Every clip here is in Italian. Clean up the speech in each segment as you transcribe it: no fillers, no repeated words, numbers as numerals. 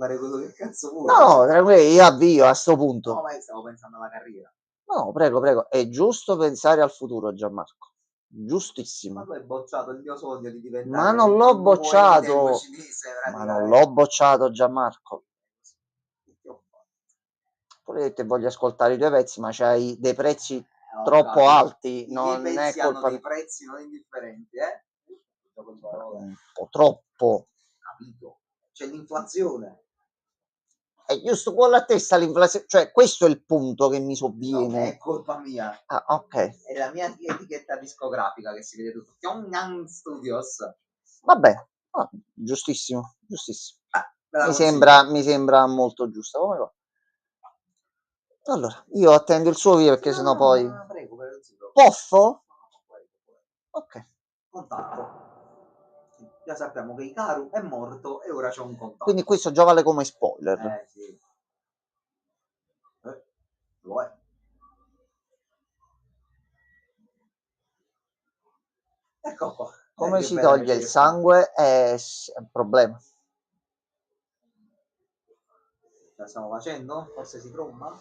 fare quello che cazzo vuoi. No, io avvio a sto No, punto. ma io stavo pensando alla carriera. No, prego, è giusto pensare al futuro, Gianmarco. Ma Giustissimo. tu hai bocciato il mio sogno di Ma diventare non un l'ho Momo Eminemo bocciato. cinese, Ma non praticamente. l'ho bocciato, Gianmarco. Che ho fatto? Pure te voglio ascoltare i tuoi pezzi, ma c'hai dei prezzi Ho troppo capito. alti. I miei Non è pezzi hanno colpa dei mia. prezzi non indifferenti, eh? Gioco di parole. Un po' troppo. Capito? C'è l'inflazione. È giusto con la testa l'inflazione. Cioè, questo è il punto che mi No, è sovviene. colpa mia. Ah, ok. È la mia etichetta discografica che si vede tutto. Pyongyang Studios. Vabbè, giustissimo, giustissimo. Ve la consiglio. Mi sembra molto giusto come cosa. Allora, io attendo il suo via perché sennò poi... Prego, prego. Poffo? Ok. Contatto. Già sappiamo che Ikaru è morto e ora c'è un contatto. Quindi questo già vale come spoiler. Sì. Lo è. Ecco qua. Come Che si bella toglie il recetta. sangue è un problema. La stiamo facendo? Forse si tromba?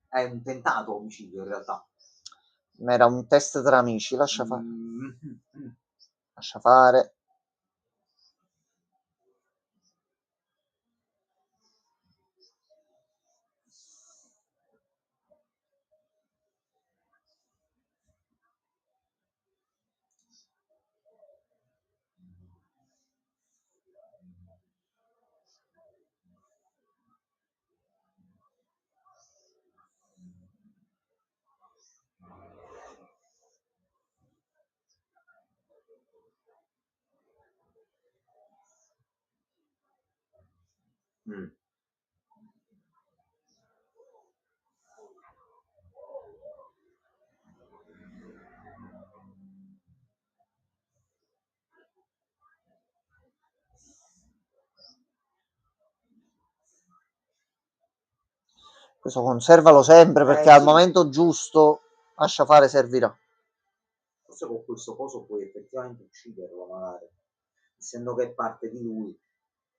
È un tentato omicidio in realtà. Ma era un test tra amici, lascia fare. Mm. Lascia fare. Mm. Questo conservalo sempre perché al Sì. momento giusto, lascia fare, servirà. Forse con questo coso puoi effettivamente ucciderlo, magari. Essendo che è parte di lui,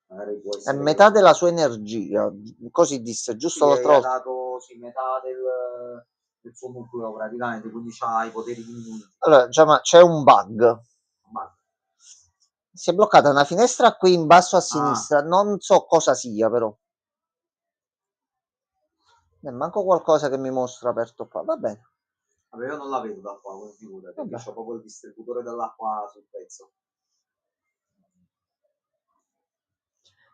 magari può È essere metà della sua energia, così disse, giusto sì, l'altra gli ha volta. dato sì, metà del suo nucleo praticamente, quindi ha i poteri diminuiti. Allora, già, ma c'è un bug. Ma Si è bloccata una finestra qui in basso a sinistra, non so cosa sia però. Manco qualcosa che mi mostra aperto qua, va bene. vabbè, io non la vedo da qua, come figura, perché c'ho proprio il distributore dell'acqua sul pezzo.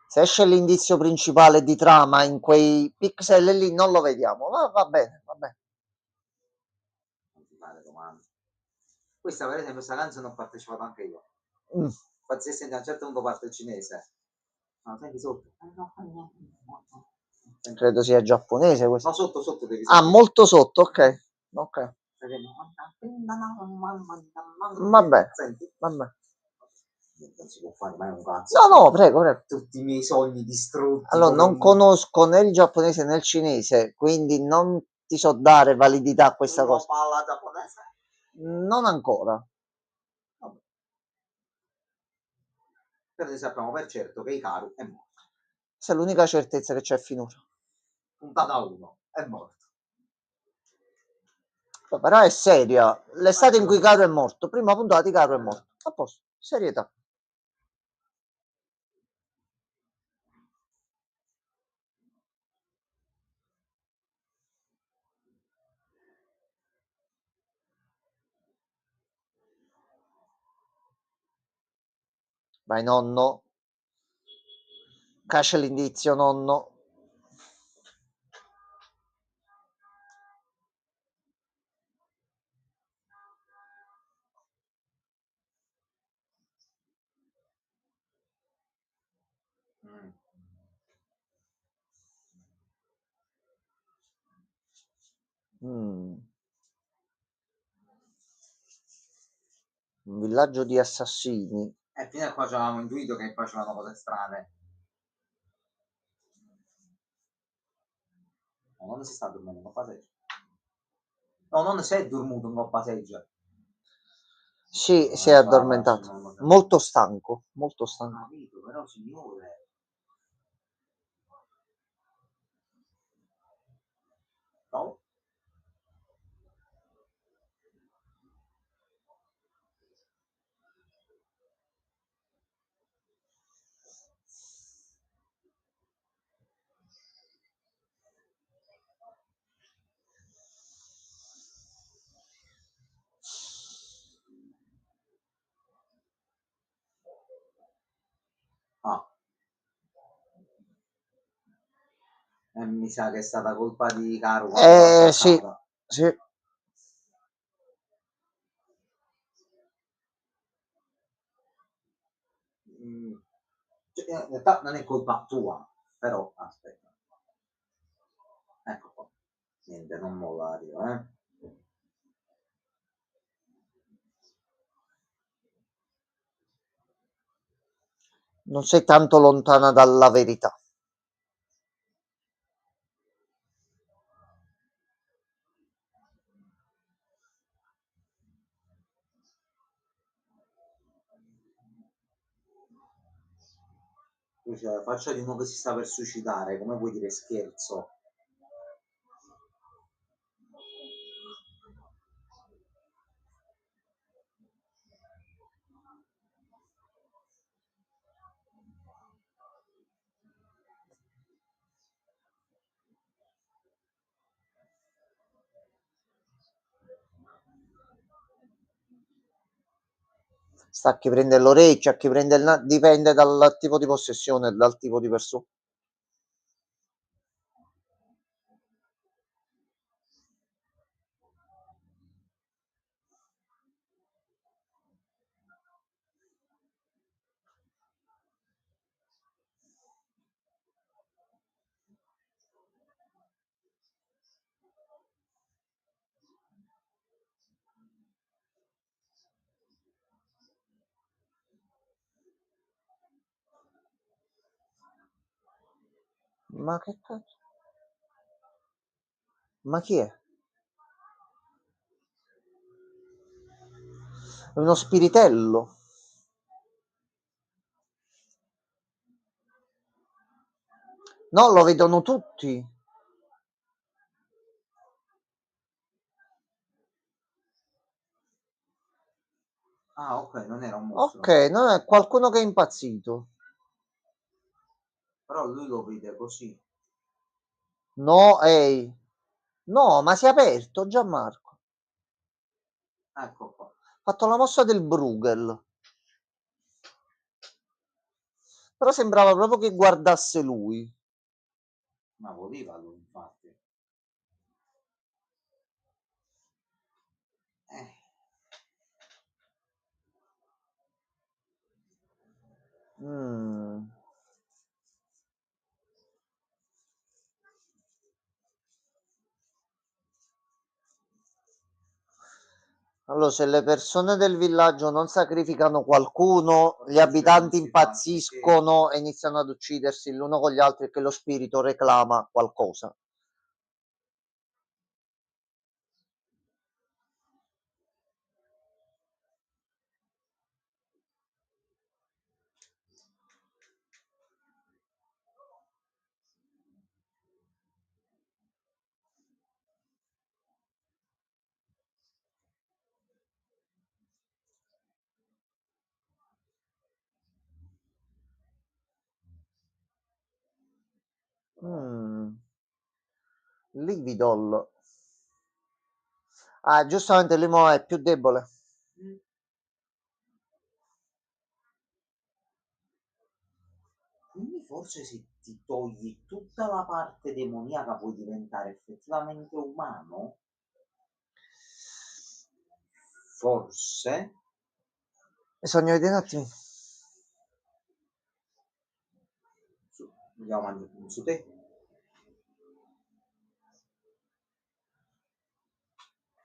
Se esce l'indizio principale di trama in quei pixel lì non lo vediamo, ma va bene, va bene. Non ti fare domande. Questa per esempio, questa canzone ho partecipato anche io. Mm. Pazzesco, a un certo punto parte il cinese. No, senti sotto. Credo sia giapponese questo. No, sotto devi Ah, sentire. molto sotto, ok. Ok. Vabbè, Senti? vabbè. Non si può fare mai un cazzo. No, prego. Tutti i miei sogni distrutti. Allora, non conosco né il giapponese né il cinese, quindi non ti so dare validità a questa cosa. Parla giapponese? Non ancora. Vabbè. Però sappiamo per certo che Ikaru è morto. Questa è l'unica certezza che c'è finora. Puntata 1, è morto. Però è seria. L'estate in cui Ikaru è morto. Prima puntata Ikaru è morto. A posto. Serietà. Vai nonno. Caccia l'indizio nonno. Un villaggio di assassini. Fino a qua ci avevamo intuito che facevano cose strane. No, non si sta dormendo, non passeggio. No, non si è dormito in coppa seggia. Sì, si è Non ce la faccio, addormentato. Molto stanco, molto stanco. capito, però signore, no? Ah, mi sa che è stata colpa di Caro quando l'ha Sì, passata. sì. Mm, cioè, in realtà non è colpa tua, però aspetta, ecco qua. Niente, non mollario, eh. Non sei tanto lontana dalla verità. Cioè, la faccia di uno che si sta per suicidare, come vuoi dire scherzo? Sta a chi prende l'orecchio, a chi prende dipende dal tipo di possessione, dal tipo di persona. Ma che cazzo? Ma chi è? È uno spiritello. No, lo vedono tutti. Ah, ok, non era un Ok, mostro. no, è qualcuno che è impazzito. Però lui lo vede così. No, ehi. No, ma si è aperto, Gianmarco. Ecco qua. Ha fatto la mossa del Bruegel. Però sembrava proprio che guardasse lui. Ma voleva lui, infatti. Eh, Mm. Allora, se le persone del villaggio non sacrificano qualcuno, gli cioè non abitanti si fa, sì. impazziscono e iniziano ad uccidersi l'uno con gli altri perché lo spirito reclama qualcosa. Mm. Lividol. Ah, giustamente l'Imo è più debole. Quindi forse se ti togli tutta la parte demoniaca puoi diventare effettivamente umano? Forse? Bisogna vedere un attimo. Andiamo avanti su te.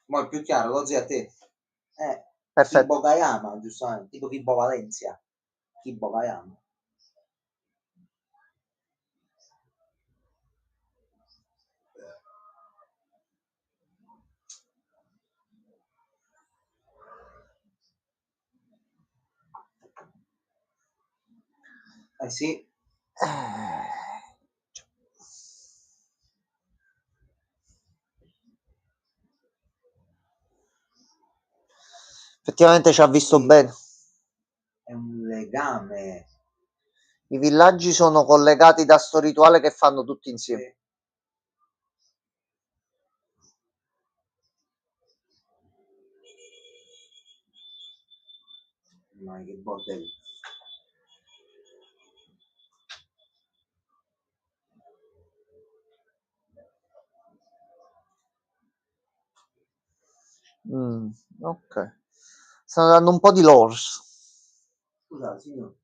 Ma è più chiaro, così a te. Perfetto. Kibo Gayama, giustamente, tipo Kibo Valencia. Kibo Gayama. Eh sì, Eh, effettivamente ci ha visto sì, bene. è un legame. I villaggi sono collegati da sto rituale che fanno tutti insieme. Sì. Ma che bordello. Ok. Stanno dando un po' di lores. Scusate, signor.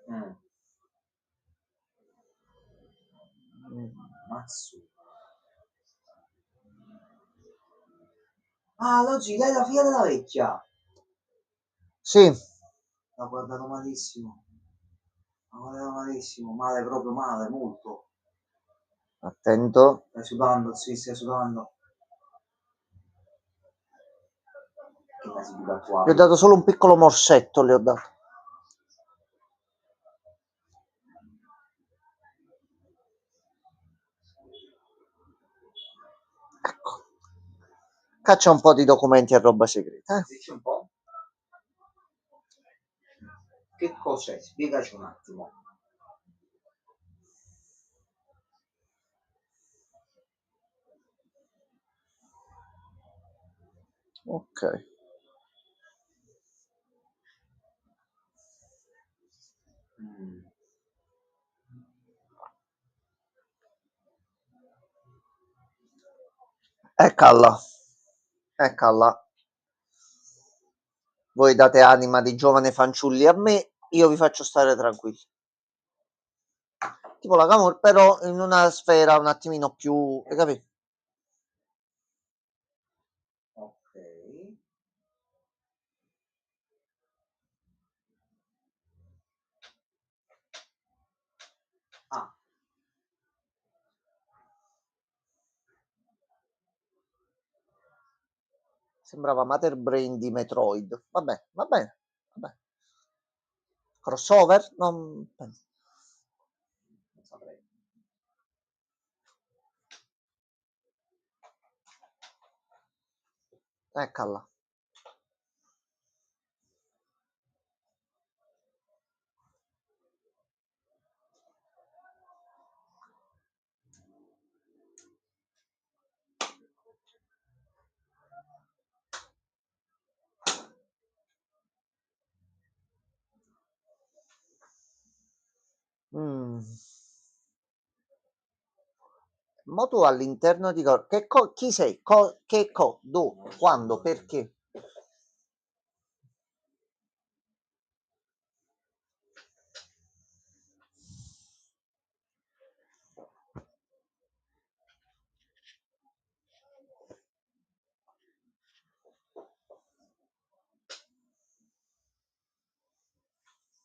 Mm. Mazzo. Ah, oggi lei è la figlia della vecchia. Sì, L'ha guardato malissimo. L'ha guardato malissimo. Male, proprio male, molto. attento. Stai sudando, sì, stai sudando. Che nasi di Gli ho tatuato. dato solo un piccolo morsetto, le ho dato. Ecco. Caccia un po' di documenti e roba segreta. Dici un po'? Che cos'è? Spiegaci un attimo. Ok. Mm. Eccola. Eccola. Voi date anima di giovane fanciulli a me, io vi faccio stare tranquilli. Tipo la Camor, però in una sfera un attimino più, hai capito? Ok. Ah, Sembrava Mater Brain di Metroid. Vabbè, va bene, vabbè. Crossover? Non penso. non saprei. Eccola. Mm. Mo tu all'interno di chi sei? Dove? Quando? Perché?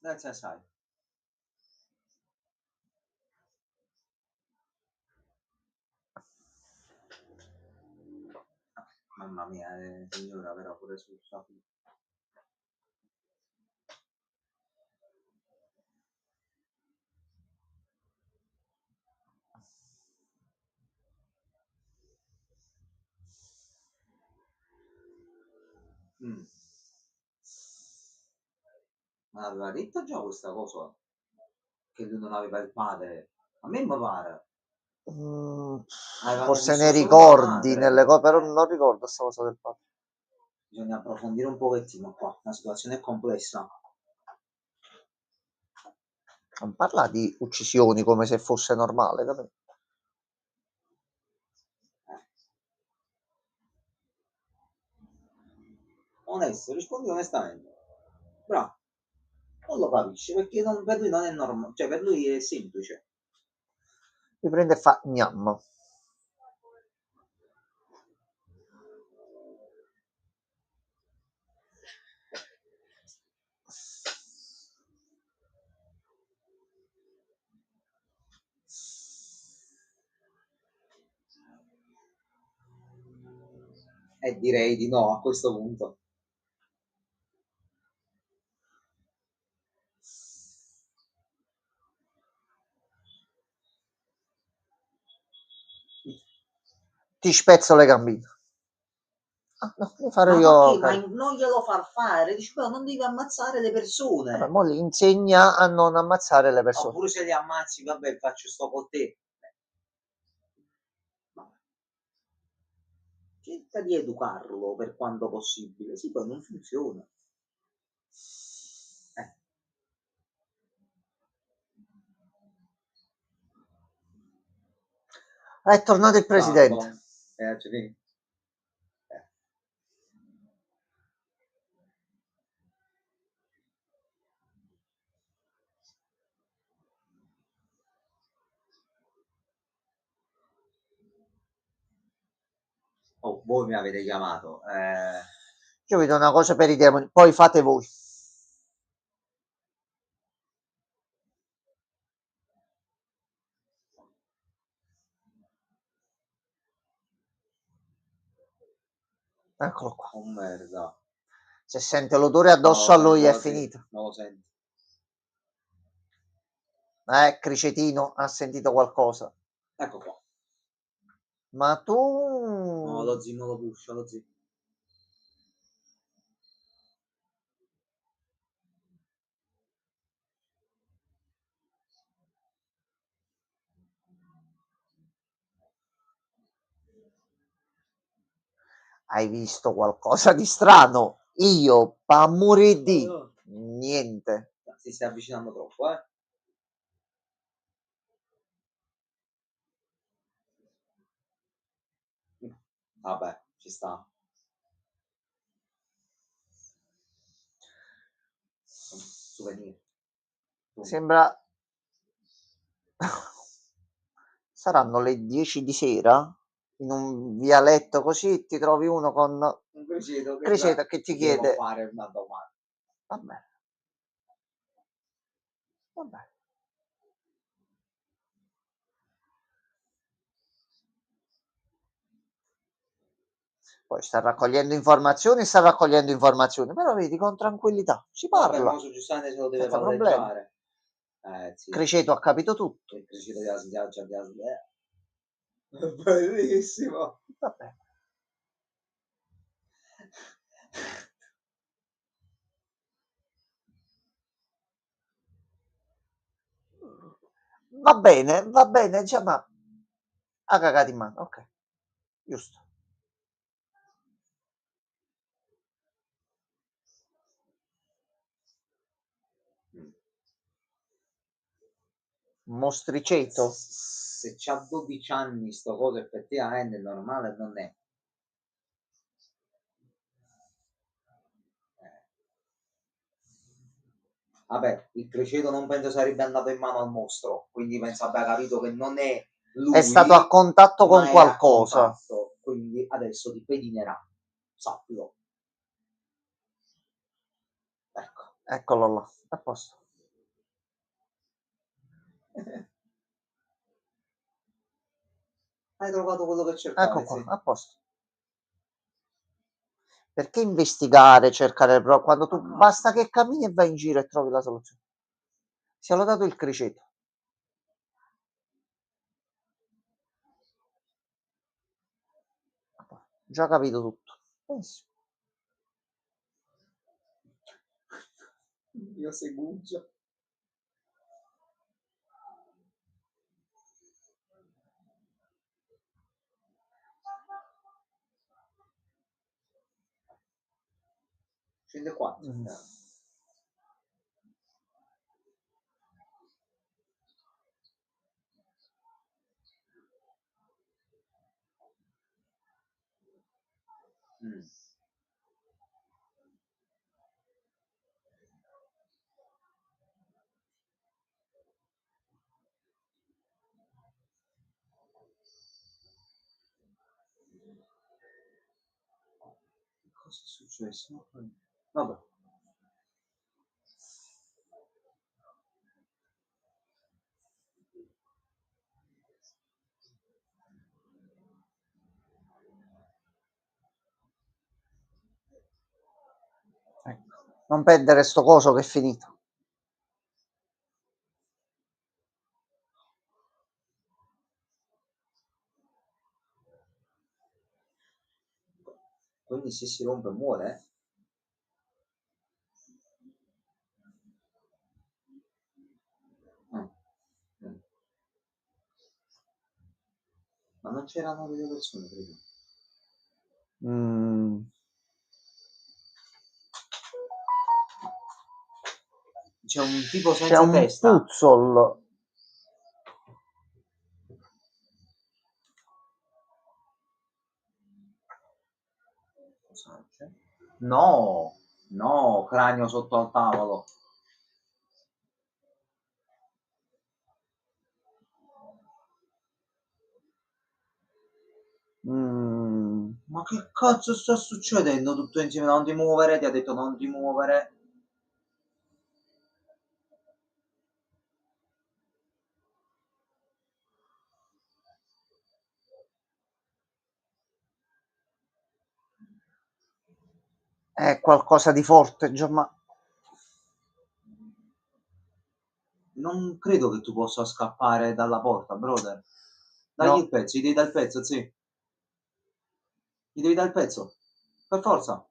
Grazie, sai. Mamma mia, signora, però pure su Safi. Mm. Ma aveva detto già questa cosa? Che lui non aveva il padre? A me mi pare. Mm, Avevamo forse ne visto solo la ricordi madre. nelle cose, però non ricordo questa cosa del padre. Bisogna approfondire un pochettino qua. La situazione è complessa. Non parla di uccisioni come se fosse normale, capito? Eh. Onesto, rispondi onestamente. Bravo. Non lo capisce perché per lui non è normale. Cioè, per lui è semplice. Mi prende e fa gnam. direi di no a questo punto. Ti spezzo le gambine. Ah, no, li farò Ma io, perché? Ma non glielo far fare, dici, però non devi ammazzare le persone. Vabbè, mo li insegna a non ammazzare le persone. Oppure se li ammazzi, vabbè, faccio sto con te. Cerca di educarlo per quanto possibile, sì, poi non funziona. È tornato il presidente. Cioè, oh, voi mi avete chiamato. Io vi do una cosa per i demoni, poi fate voi. Eccolo qua. Oh merda. Se sente l'odore addosso a lui è finito. Non lo sento. Cricetino, ha sentito qualcosa. Ecco qua. Ma tu... No, lo zio non lo pusha, lo zio. Hai visto qualcosa di strano? Io, Pamuridi, niente. Si sta avvicinando troppo, eh? Vabbè, ci sta. Souvenir. Sembra... Saranno le 10 di sera? In un vialetto così ti trovi uno con un criceto che ti chiede... fare una domanda. Vabbè. Vabbè. Poi sta raccogliendo informazioni, però vedi con tranquillità, si Vabbè, parla. ma su giustamente se lo deve Senza problemi. palleggiare. Sì. Criceto ha capito tutto. Il criceto della spiaggia bellissimo. Vabbè. Va bene, già, ma ha cagato in mano, ok, giusto. Mostriceto? Se c'ha 12 anni sto coso effettivamente è normale non è. Vabbè, il criceto non penso sarebbe andato in mano al mostro, quindi penso abbia capito che non è lui. È stato a contatto con qualcosa. Contatto, quindi adesso ti pedinerà, sappilo. Ecco. Eccolo là, a posto. Hai trovato quello che cercavi. Ecco qua, a posto. Perché investigare, cercare quando tu basta che cammini e vai in giro e trovi la soluzione. Si è lodato il criceto. Già capito tutto. Benissimo. Io seguggia. Scende qua. Cosa è successo? Vabbè. Non perdere sto coso che è finito. Quindi se si rompe muore? Mm. Ma non c'erano delle persone prima? C'è un tipo C'è senza un testa. puzzle. Cosa c'è? No, no, cranio sotto al tavolo. Ma che cazzo sta succedendo tutto insieme? Non ti muovere, ti ha detto non ti muovere. È qualcosa di forte, Gianma. Non credo che tu possa scappare dalla porta, brother. Dagli No. il pezzo, gli devi dare il pezzo, sì. Gli devi dare il pezzo. Per forza.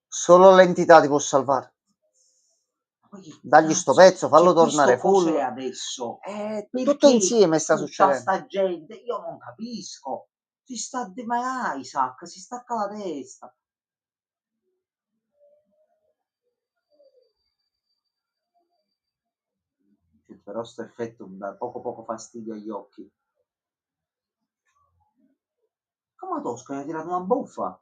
Solo l'entità ti può salvare. Ma che Dagli sto cazzo? pezzo, fallo Cioè, tornare questo cos'è full. adesso? Tutto Perché insieme sta tutta succedendo. sta gente? Io non capisco. Si sta... Ma Isaac, si stacca la testa. Cioè, però sto effetto dà poco fastidio agli occhi. Come Tosca, mi ha tirato una buffa.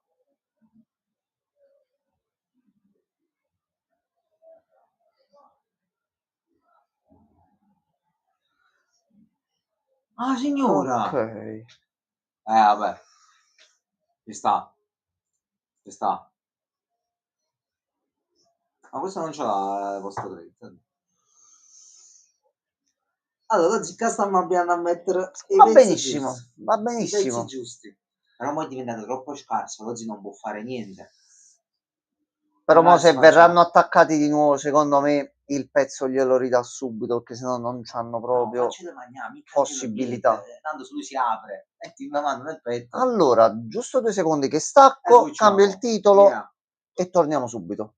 Ah, signora! Ok. Vabbè. Ci sta. Ci sta. Ma questo non ce l'ha posto 30. Allora, Zicca stiamo abbiamo a mettere i Va pezzi benissimo, giusti. va I pezzi benissimo. giusti. Però mo è diventato troppo scarso, oggi non può fare niente. Però Al mo se massimo verranno facciamo. attaccati di nuovo, secondo me il pezzo glielo ridà subito, perché sennò non c'hanno No, proprio faccelo mangiare, mica glielo niente. possibilità. Tanto se lui si apre, metti una mano nel petto Allora, giusto 2 secondi che e stacco, cambio il switchiamo. titolo Via. e torniamo subito.